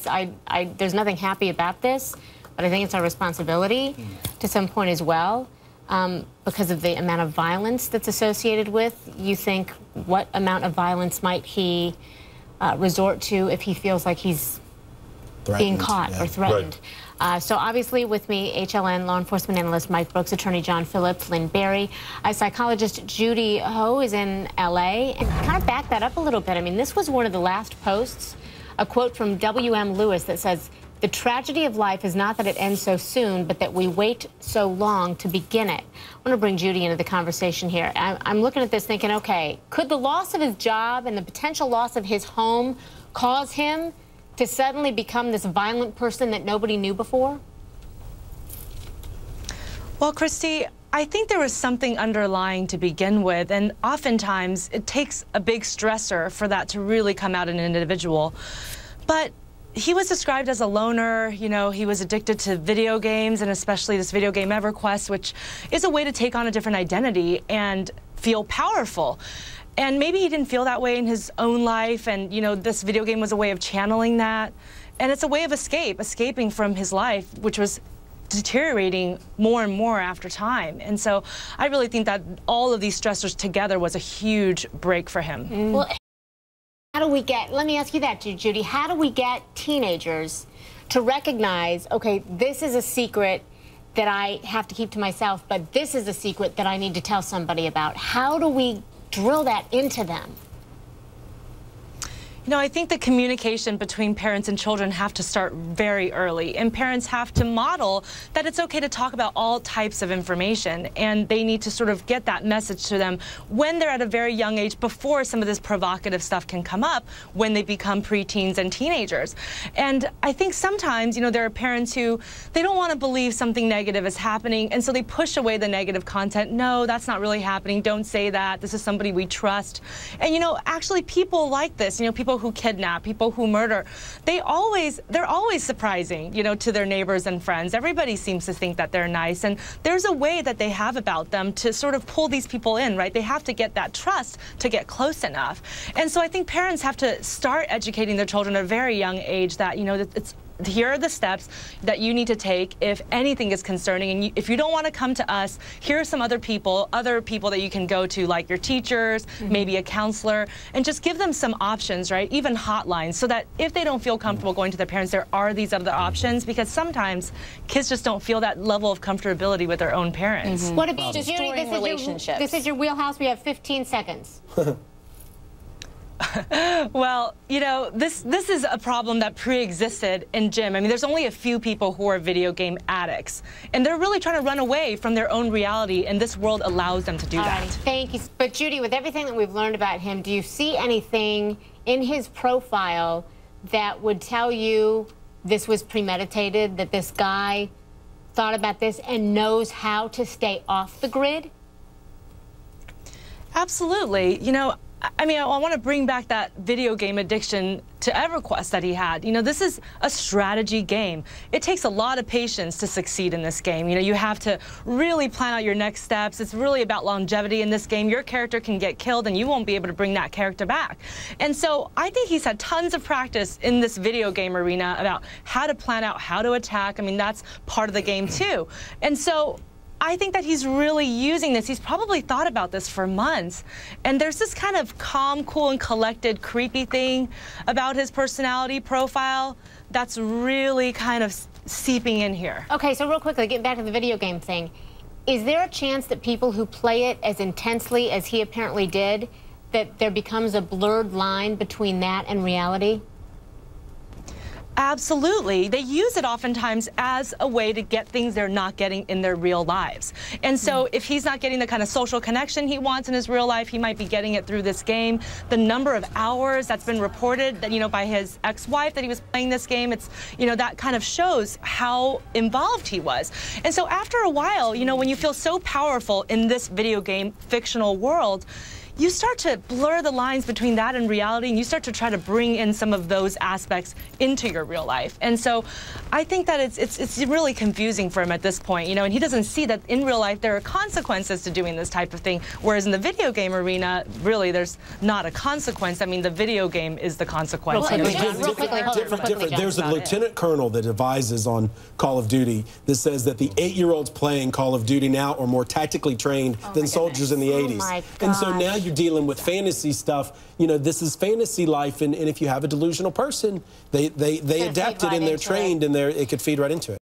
There's nothing happy about this, but I think it's our responsibility to some point as well, because of the amount of violence that's associated with. You think, what amount of violence might he resort to if he feels like he's being caught or threatened? Right. So obviously with me, HLN law enforcement analyst Mike Brooks, attorney John Phillips, Lynn Barry, psychologist Judy Ho is in LA. And kind of back that up a little bit. I mean, this was one of the last posts, a quote from W.M. Lewis that says, "The tragedy of life is not that it ends so soon, but that we wait so long to begin it." I want to bring Judy into the conversation here. I'm looking at this thinking, okay, could the loss of his job and the potential loss of his home cause him to suddenly become this violent person that nobody knew before? Well, Christy, I think there was something underlying to begin with, and oftentimes it takes a big stressor for that to really come out in an individual. But he was described as a loner. You know, he was addicted to video games, and especially this video game EverQuest, which is a way to take on a different identity and feel powerful. And maybe he didn't feel that way in his own life, and, you know, this video game was a way of channeling that. And it's a way of escaping from his life, which was deteriorating more and more after time. And so I really think that all of these stressors together was a huge break for him. Well, how do we get, let me ask you that, Judy, how do we get teenagers to recognize, okay, this is a secret that I have to keep to myself, but this is a secret that I need to tell somebody about? How do we drill that into them? You know, I think the communication between parents and children have to start very early, and parents have to model that it's okay to talk about all types of information, and they need to sort of get that message to them when they're at a very young age, before some of this provocative stuff can come up when they become preteens and teenagers. And I think sometimes, you know, there are parents who, they don't want to believe something negative is happening, and so they push away the negative content. No, that's not really happening. Don't say that. This is somebody we trust. And, you know, actually people like this, you know, people who kidnap, people who murder, they're always surprising, you know, to their neighbors and friends. Everybody seems to think that they're nice, and there's a way that they have about them to sort of pull these people in, right? They have to get that trust to get close enough. And so I think parents have to start educating their children at a very young age that, you know, that here are the steps that you need to take if anything is concerning, and if you don't want to come to us, here are some other people that you can go to, like your teachers, maybe a counselor, and just give them some options, right? Even hotlines, so that if they don't feel comfortable going to their parents, there are these other options, because sometimes kids just don't feel that level of comfortability with their own parents. What about destroying relationships? This is your wheelhouse. We have 15 seconds. Well, you know, this is a problem that pre-existed in gym. I mean, there's only a few people who are video game addicts, and they're really trying to run away from their own reality, and this world allows them to do that. Right, thank you. But Judy, with everything that we've learned about him, do you see anything in his profile that would tell you this was premeditated, that this guy thought about this and knows how to stay off the grid? Absolutely. You know, I mean, I want to bring back that video game addiction to EverQuest that he had. You know, this is a strategy game. It takes a lot of patience to succeed in this game. You know, you have to really plan out your next steps. It's really about longevity in this game. Your character can get killed, and you won't be able to bring that character back. And so I think he's had tons of practice in this video game arena about how to plan out, how to attack. I mean, that's part of the game, too. And so I think that he's really using this. He's probably thought about this for months. And there's this kind of calm, cool, and collected, creepy thing about his personality profile that's really kind of seeping in here. Okay, so real quickly, getting back to the video game thing. Is there a chance that people who play it as intensely as he apparently did, that there becomes a blurred line between that and reality? Absolutely. They use it oftentimes as a way to get things they're not getting in their real lives. And so if he's not getting the kind of social connection he wants in his real life, he might be getting it through this game. The number of hours that's been reported that, you know, by his ex-wife that he was playing this game, it's, you know, that kind of shows how involved he was. And so after a while, you know, when you feel so powerful in this video game fictional world, you start to blur the lines between that and reality, and you start to try to bring in some of those aspects into your real life. And so I think that it's really confusing for him at this point, you know, and he doesn't see that in real life there are consequences to doing this type of thing, whereas in the video game arena, really, there's not a consequence. I mean, the video game is the consequence. There's a lieutenant colonel that advises on Call of Duty that says that the 8-year-olds playing Call of Duty now are more tactically trained than soldiers in the 80s. And so now you're dealing with fantasy stuff. You know, this is fantasy life, and if you have a delusional person, they adapt it and they're trained, and it could feed right into it.